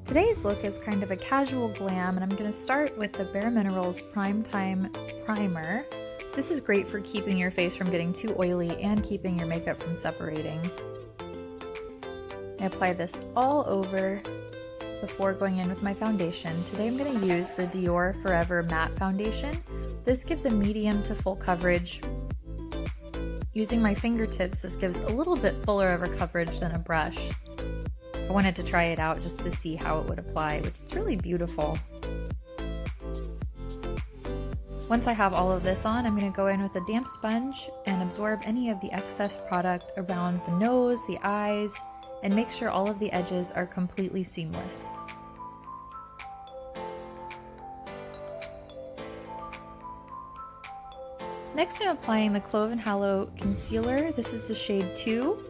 Today's look is kind of a casual glam, and I'm going to start with the Bareminerals Primetime Primer. This is great for keeping your face from getting too oily and keeping your makeup from separating. I apply this all over before going in with my foundation. Today I'm going to use the Dior Forever Matte Foundation. This gives a medium to full coverage. Using my fingertips, this gives a little bit fuller of a coverage than a brush. I wanted to try it out just to see how it would apply, which is really beautiful. Once I have all of this on, I'm going to go in with a damp sponge and absorb any of the excess product around the nose, the eyes, and make sure all of the edges are completely seamless. Next, I'm applying the Clove and Hallow concealer. This is the shade 2.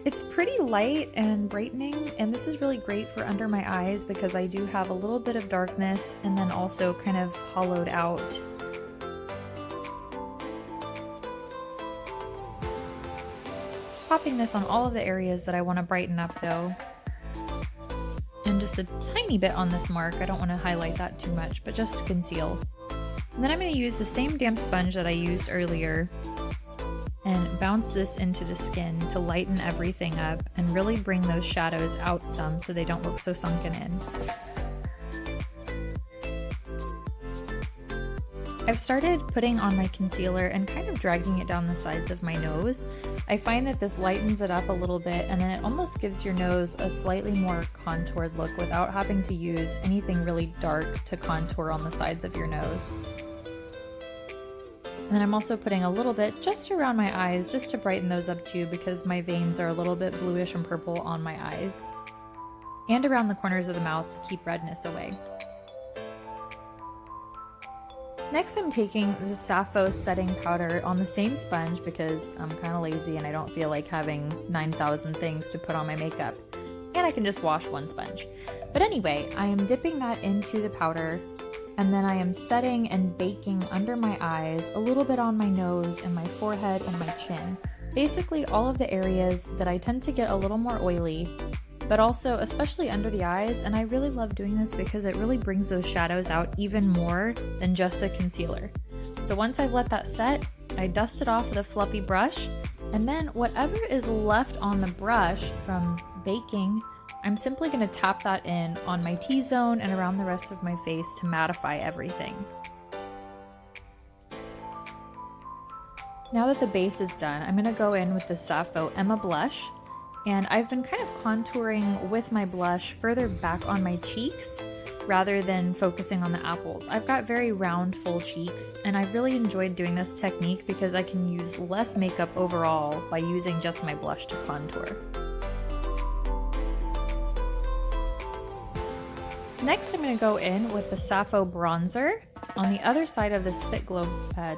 It's pretty light and brightening, and this is really great for under my eyes because I do have a little bit of darkness and then also kind of hollowed out. Popping this on all of the areas that I want to brighten up though. And just a tiny bit on this mark. I don't want to highlight that too much, but just to conceal. And then I'm going to use the same damp sponge that I used earlier and bounce this into the skin to lighten everything up and really bring those shadows out some so they don't look so sunken in. I've started putting on my concealer and kind of dragging it down the sides of my nose. I find that this lightens it up a little bit and then it almost gives your nose a slightly more contoured look without having to use anything really dark to contour on the sides of your nose. And then I'm also putting a little bit just around my eyes just to brighten those up too because my veins are a little bit bluish and purple on my eyes. And around the corners of the mouth to keep redness away. Next, I'm taking the Sappho setting powder on the same sponge because I'm kind of lazy and I don't feel like having 9,000 things to put on my makeup. And I can just wash one sponge. But anyway, I am dipping that into the powder and then I am setting and baking under my eyes, a little bit on my nose and my forehead and my chin. Basically all of the areas that I tend to get a little more oily, but also especially under the eyes, and I really love doing this because it really brings those shadows out even more than just the concealer. So once I've let that set, I dust it off with a fluffy brush, and then whatever is left on the brush from baking, I'm simply going to tap that in on my T-zone and around the rest of my face to mattify everything. Now that the base is done, I'm going to go in with the Sappho Emma blush. And I've been kind of contouring with my blush further back on my cheeks rather than focusing on the apples. I've got very round, full cheeks, and I've really enjoyed doing this technique because I can use less makeup overall by using just my blush to contour. Next, I'm going to go in with the Sappho bronzer on the other side of this Fitglow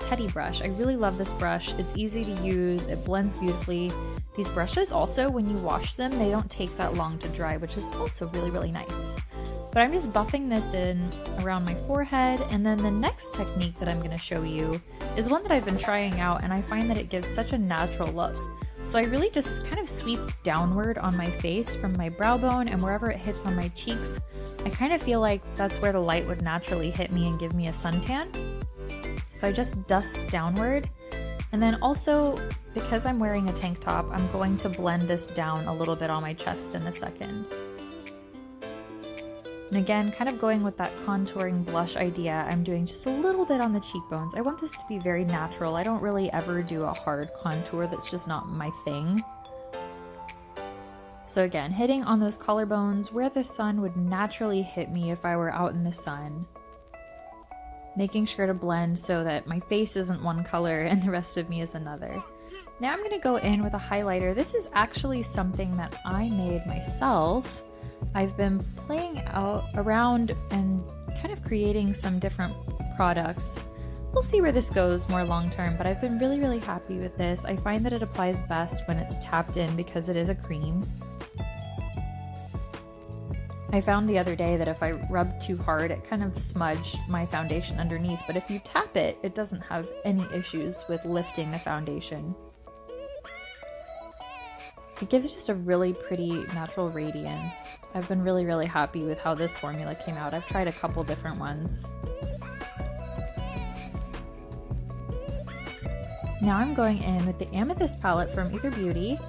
Teddy brush. I really love this brush. It's easy to use. It blends beautifully. These brushes also, when you wash them, they don't take that long to dry, which is also really, really nice. But I'm just buffing this in around my forehead, and then the next technique that I'm going to show you is one that I've been trying out, and I find that it gives such a natural look. So I really just kind of sweep downward on my face from my brow bone, and wherever it hits on my cheeks, I kind of feel like that's where the light would naturally hit me and give me a suntan. So I just dust downward. And then also, because I'm wearing a tank top, I'm going to blend this down a little bit on my chest in a second. And again, kind of going with that contouring blush idea, I'm doing just a little bit on the cheekbones. I want this to be very natural. I don't really ever do a hard contour. That's just not my thing. So again, hitting on those collarbones where the sun would naturally hit me if I were out in the sun. Making sure to blend so that my face isn't one color and the rest of me is another. Now I'm going to go in with a highlighter. This is actually something that I made myself. I've been playing around and kind of creating some different products. We'll see where this goes more long term, but I've been really, really happy with this. I find that it applies best when it's tapped in because it is a cream. I found the other day that if I rubbed too hard, it kind of smudged my foundation underneath, but if you tap it, it doesn't have any issues with lifting the foundation. It gives just a really pretty natural radiance. I've been really, really happy with how this formula came out. I've tried a couple different ones. Now I'm going in with the Amethyst palette from Aetherbeauty.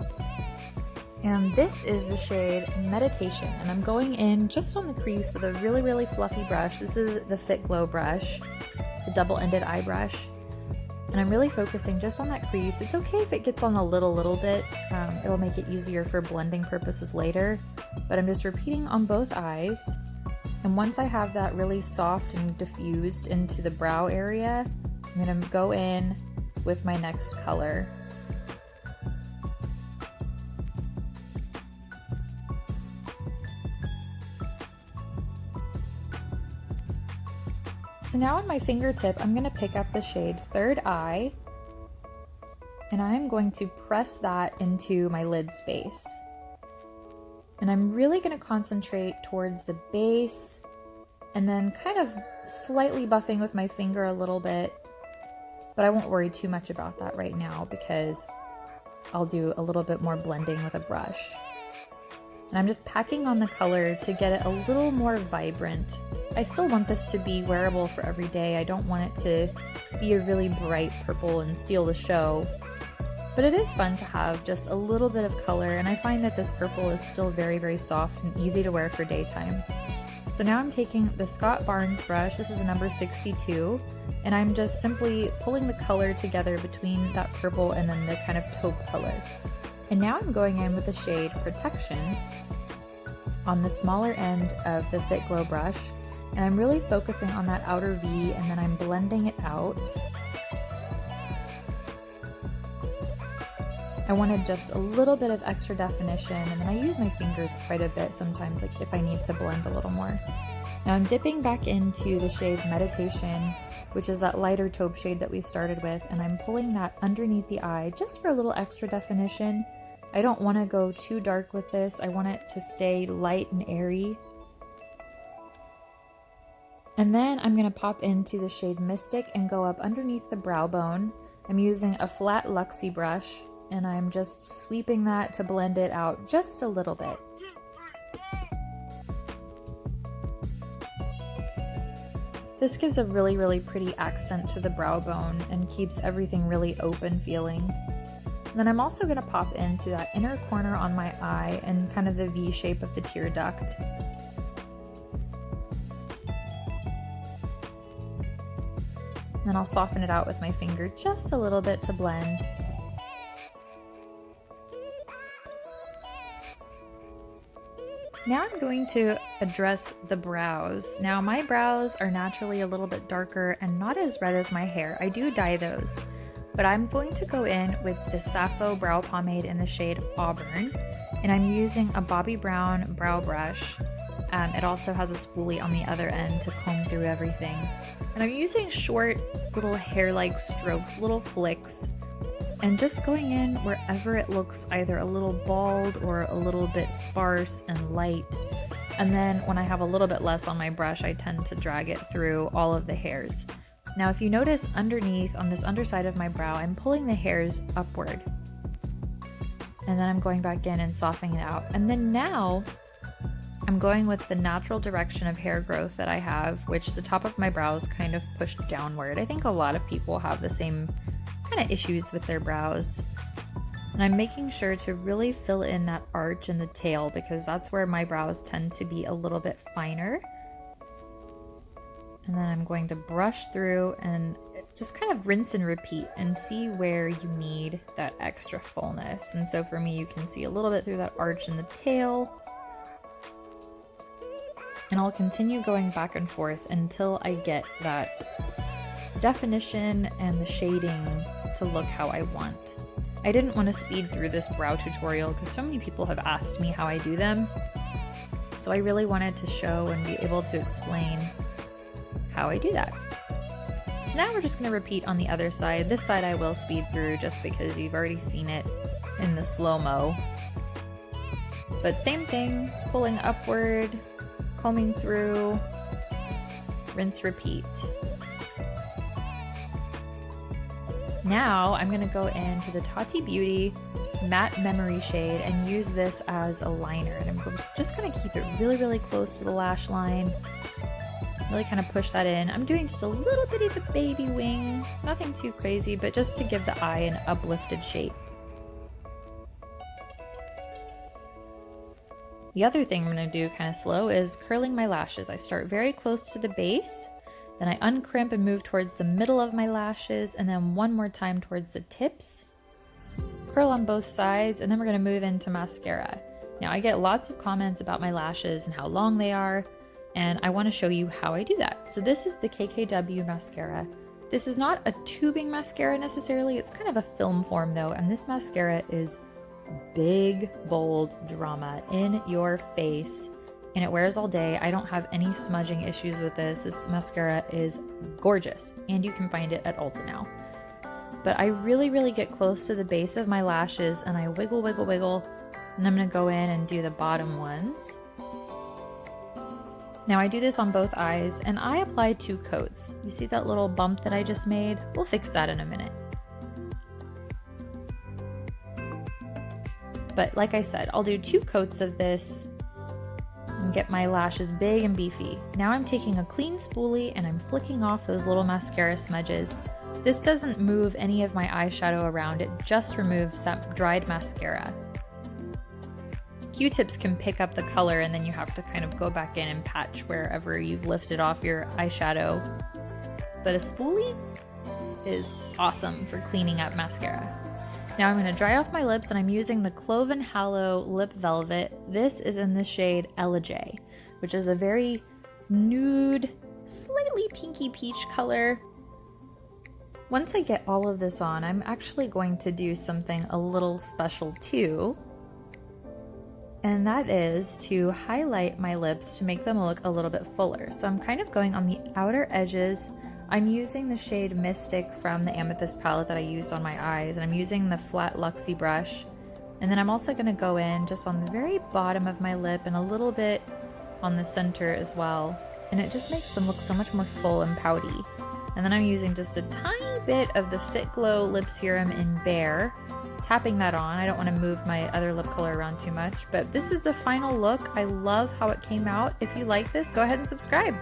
And this is the shade Meditation. And I'm going in just on the crease with a really, really fluffy brush. This is the Fitglow brush, the double-ended eye brush. And I'm really focusing just on that crease. It's okay if it gets on a little bit. It'll make it easier for blending purposes later. But I'm just repeating on both eyes. And once I have that really soft and diffused into the brow area, I'm gonna go in with my next color. So now on my fingertip, I'm going to pick up the shade Third Eye, and I'm going to press that into my lid space. And I'm really going to concentrate towards the base, and then kind of slightly buffing with my finger a little bit, but I won't worry too much about that right now because I'll do a little bit more blending with a brush. And I'm just packing on the color to get it a little more vibrant. I still want this to be wearable for every day. I don't want it to be a really bright purple and steal the show. But it is fun to have just a little bit of color, and I find that this purple is still very, very soft and easy to wear for daytime. So now I'm taking the Scott Barnes brush, this is a number 62, and I'm just simply pulling the color together between that purple and then the kind of taupe color. And now I'm going in with the shade Protection on the smaller end of the Fitglow brush, and I'm really focusing on that outer V, and then I'm blending it out. I wanted just a little bit of extra definition, and then I use my fingers quite a bit sometimes, like if I need to blend a little more. Now I'm dipping back into the shade Meditation, which is that lighter taupe shade that we started with, and I'm pulling that underneath the eye just for a little extra definition. I don't want to go too dark with this. I want it to stay light and airy. And then I'm going to pop into the shade Mystic and go up underneath the brow bone. I'm using a flat Luxie brush, and I'm just sweeping that to blend it out just a little bit. This gives a really, really pretty accent to the brow bone and keeps everything really open feeling. And then I'm also going to pop into that inner corner on my eye and kind of the V shape of the tear duct. And then I'll soften it out with my finger just a little bit to blend. Now I'm going to address the brows. Now my brows are naturally a little bit darker and not as red as my hair. I do dye those, but I'm going to go in with the Sappho brow pomade in the shade Auburn, and I'm using a Bobbi Brown brow brush. It also has a spoolie on the other end to comb through everything. And I'm using short little hair-like strokes, little flicks, and just going in wherever it looks either a little bald or a little bit sparse and light. And then when I have a little bit less on my brush, I tend to drag it through all of the hairs. Now if you notice underneath on this underside of my brow, I'm pulling the hairs upward. And then I'm going back in and softening it out. And then now I'm going with the natural direction of hair growth that I have, which the top of my brow is kind of pushed downward. I think a lot of people have the same kind of issues with their brows. And I'm making sure to really fill in that arch in the tail because that's where my brows tend to be a little bit finer. And then I'm going to brush through and just kind of rinse and repeat and see where you need that extra fullness. And so for me, you can see a little bit through that arch in the tail. And I'll continue going back and forth until I get that definition and the shading to look how I want. I didn't want to speed through this brow tutorial because so many people have asked me how I do them. So I really wanted to show and be able to explain how I do that. So now we're just going to repeat on the other side. This side I will speed through just because you've already seen it in the slow-mo. But same thing, pulling upward, combing through, rinse, repeat. Now I'm going to go into the Tati Beauty Matte Memory shade and use this as a liner. And I'm just going to keep it really, really close to the lash line. Really kind of push that in. I'm doing just a little bit of a baby wing. Nothing too crazy, but just to give the eye an uplifted shape. The other thing I'm going to do kind of slow is curling my lashes. I start very close to the base, then I uncrimp and move towards the middle of my lashes, and then one more time towards the tips. Curl on both sides, and then we're going to move into mascara. Now I get lots of comments about my lashes and how long they are, and I want to show you how I do that. So this is the KKW mascara. This is not a tubing mascara necessarily, it's kind of a film form though, and this mascara is big, bold drama in your face, and it wears all day. I don't have any smudging issues with this. This mascara is gorgeous, and you can find it at Ulta now. But I really, really get close to the base of my lashes, and I wiggle, wiggle, wiggle, and I'm going to go in and do the bottom ones. Now I do this on both eyes, and I apply 2 coats. You see that little bump that I just made? We'll fix that in a minute. But like I said, I'll do 2 coats of this and get my lashes big and beefy. Now I'm taking a clean spoolie and I'm flicking off those little mascara smudges. This doesn't move any of my eyeshadow around, it just removes that dried mascara. Q-tips can pick up the color, and then you have to kind of go back in and patch wherever you've lifted off your eyeshadow. But a spoolie is awesome for cleaning up mascara. Now I'm going to dry off my lips, and I'm using the Clove and Hallow Lip Velvet. This is in the shade Elijay, which is a very nude, slightly pinky peach color. Once I get all of this on, I'm actually going to do something a little special too. And that is to highlight my lips to make them look a little bit fuller. So I'm kind of going on the outer edges. I'm using the shade Mystic from the Amethyst palette that I used on my eyes, and I'm using the flat Luxie brush. And then I'm also going to go in just on the very bottom of my lip and a little bit on the center as well. And it just makes them look so much more full and pouty. And then I'm using just a tiny bit of the Fitglow lip serum in Bare, tapping that on. I don't want to move my other lip color around too much, but this is the final look. I love how it came out. If you like this, go ahead and subscribe.